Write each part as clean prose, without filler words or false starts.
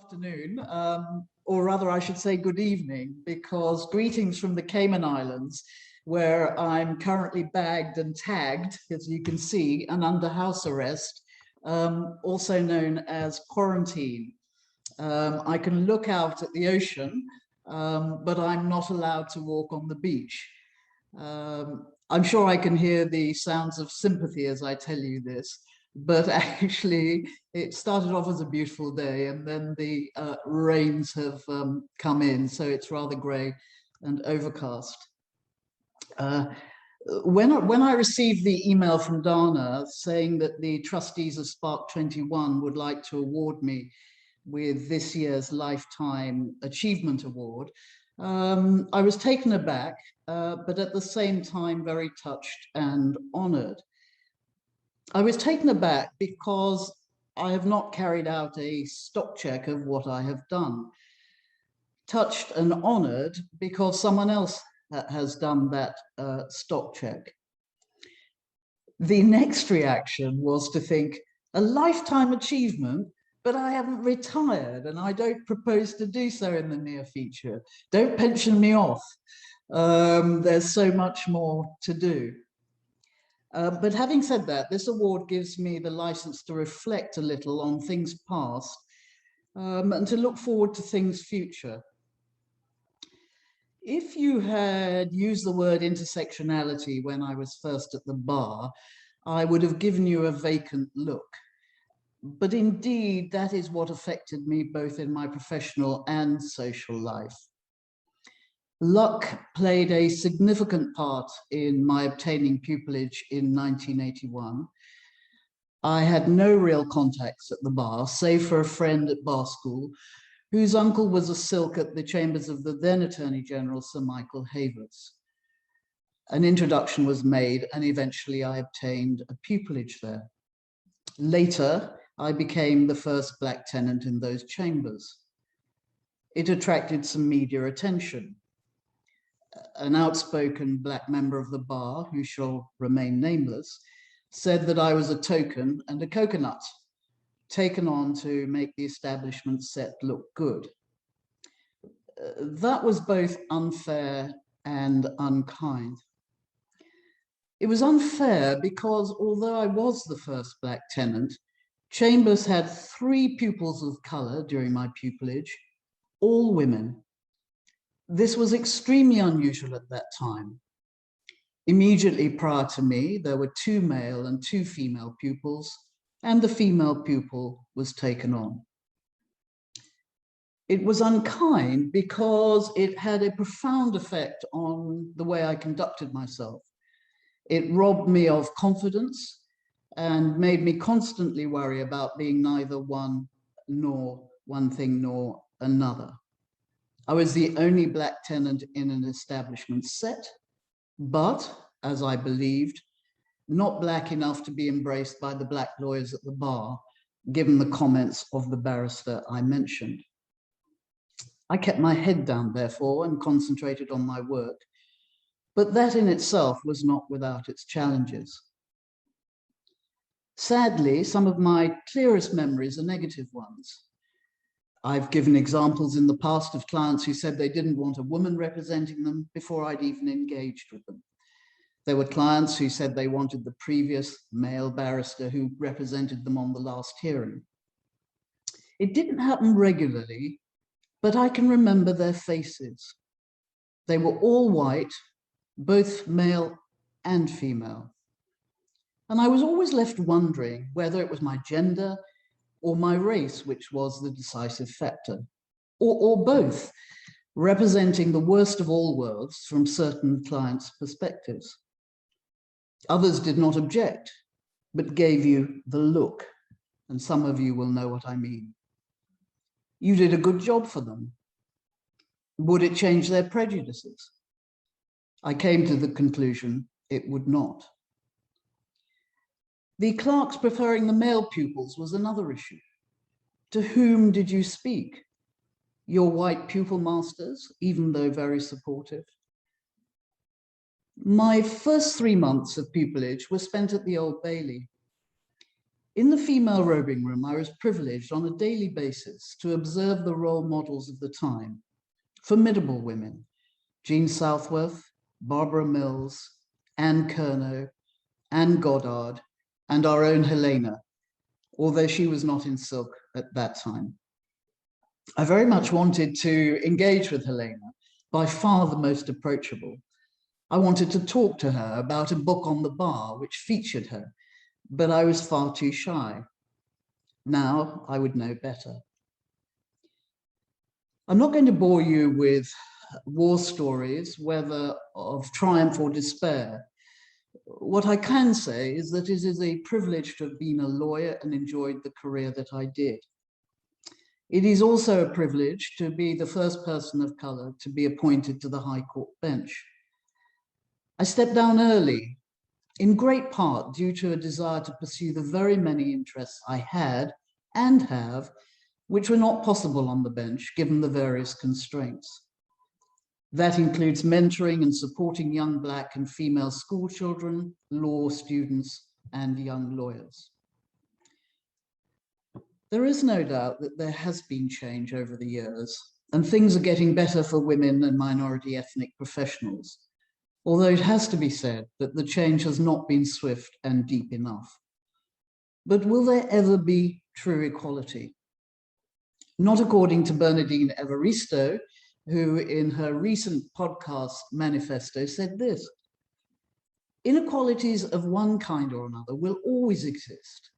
afternoon, or rather I should say good evening, because greetings from the Cayman Islands, where I'm currently bagged and tagged, as you can see, and under house arrest, also known as quarantine. I can look out at the ocean, but I'm not allowed to walk on the beach. I'm sure I can hear the sounds of sympathy as I tell you this, but actually it started off as a beautiful day and then the rains have come in, so it's rather grey and overcast. When I received the email from Dana saying that the trustees of Spark 21 would like to award me with this year's Lifetime Achievement Award, I was taken aback, but at the same time very touched and honoured. I was taken aback because I have not carried out a stock check of what I have done. Touched and honoured because someone else has done that stock check. The next reaction was to think, a lifetime achievement, but I haven't retired and I don't propose to do so in the near future. Don't pension me off. There's so much more to do. But having said that, this award gives me the license to reflect a little on things past and to look forward to things future. If you had used the word intersectionality when I was first at the bar, I would have given you a vacant look. But indeed, that is what affected me both in my professional and social life. Luck played a significant part in my obtaining pupillage in 1981. I had no real contacts at the bar, save for a friend at bar school, whose uncle was a silk at the chambers of the then Attorney General, Sir Michael Havertz. An introduction was made, and eventually I obtained a pupillage there. Later, I became the first Black tenant in those chambers. It attracted some media attention. An outspoken Black member of the bar, who shall remain nameless, said that I was a token and a coconut, taken on to make the establishment set look good. That was both unfair and unkind. It was unfair because although I was the first Black tenant, Chambers had 3 pupils of colour during my pupillage, all women. This was extremely unusual at that time. Immediately prior to me, there were 2 male and 2 female pupils, and the female pupil was taken on. It was unkind because it had a profound effect on the way I conducted myself. It robbed me of confidence and made me constantly worry about being neither one thing nor another. I was the only Black tenant in an establishment set, but, as I believed, not Black enough to be embraced by the Black lawyers at the bar, given the comments of the barrister I mentioned. I kept my head down, therefore, and concentrated on my work, but that in itself was not without its challenges. Sadly, some of my clearest memories are negative ones. I've given examples in the past of clients who said they didn't want a woman representing them before I'd even engaged with them. There were clients who said they wanted the previous male barrister who represented them on the last hearing. It didn't happen regularly, but I can remember their faces. They were all white, both male and female. And I was always left wondering whether it was my gender or my race which was the decisive factor, or both, representing the worst of all worlds from certain clients' perspectives. Others did not object, but gave you the look, and some of you will know what I mean. You did a good job for them. Would it change their prejudices? I came to the conclusion it would not. The clerks preferring the male pupils was another issue. To whom did you speak? Your white pupil masters, even though very supportive? My first 3 months of pupillage were spent at the Old Bailey. In the female robing room, I was privileged on a daily basis to observe the role models of the time, formidable women, Jean Southworth, Barbara Mills, Anne Kernow, Anne Goddard, and our own Helena, although she was not in silk at that time. I very much wanted to engage with Helena, by far the most approachable. I wanted to talk to her about a book on the bar which featured her, but I was far too shy. Now I would know better. I'm not going to bore you with war stories, whether of triumph or despair. What I can say is that it is a privilege to have been a lawyer and enjoyed the career that I did. It is also a privilege to be the first person of color to be appointed to the High Court bench. I stepped down early, in great part due to a desire to pursue the very many interests I had and have, which were not possible on the bench given the various constraints. That includes mentoring and supporting young Black and female school children, law students, and young lawyers. There is no doubt that there has been change over the years, and things are getting better for women and minority ethnic professionals, although it has to be said that the change has not been swift and deep enough. But will there ever be true equality? Not according to Bernardine Evaristo, who in her recent podcast manifesto said this: inequalities of one kind or another will always exist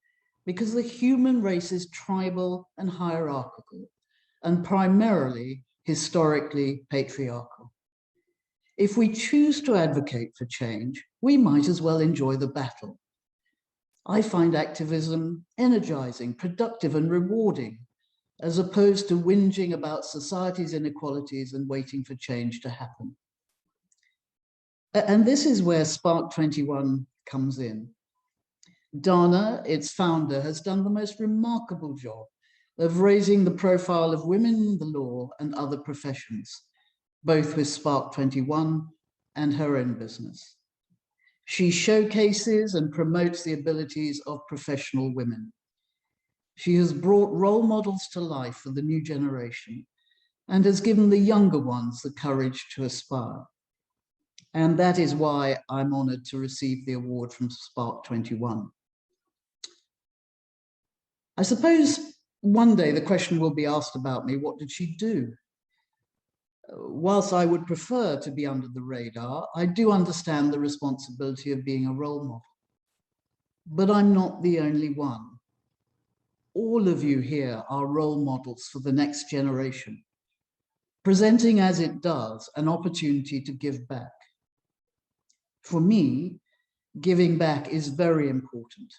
because the human race is tribal and hierarchical, and primarily historically patriarchal. If we choose to advocate for change, we might as well enjoy the battle. I find activism energizing, productive, and rewarding, as opposed to whinging about society's inequalities and waiting for change to happen. And this is where Spark 21 comes in. Dana, its founder, has done the most remarkable job of raising the profile of women in the law and other professions, both with Spark 21 and her own business. She showcases and promotes the abilities of professional women. She has brought role models to life for the new generation and has given the younger ones the courage to aspire. And that is why I'm honored to receive the award from Spark 21. I suppose one day the question will be asked about me, what did she do? Whilst I would prefer to be under the radar, I do understand the responsibility of being a role model. But I'm not the only one. All of you here are role models for the next generation, presenting as it does an opportunity to give back. For me, giving back is very important.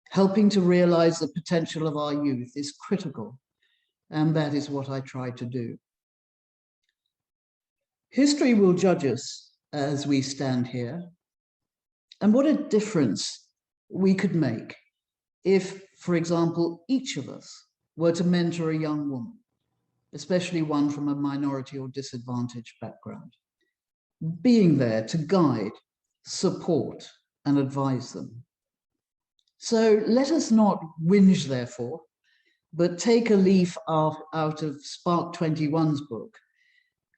Helping to realize the potential of our youth is critical, and that is what I try to do. History will judge us as we stand here, and what a difference we could make if, for example, each of us were to mentor a young woman, especially one from a minority or disadvantaged background, being there to guide, support, and advise them. So let us not whinge, therefore, but take a leaf out of Spark 21's book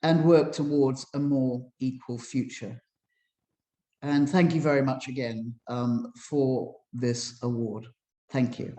and work towards a more equal future. And thank you very much again for this award. Thank you.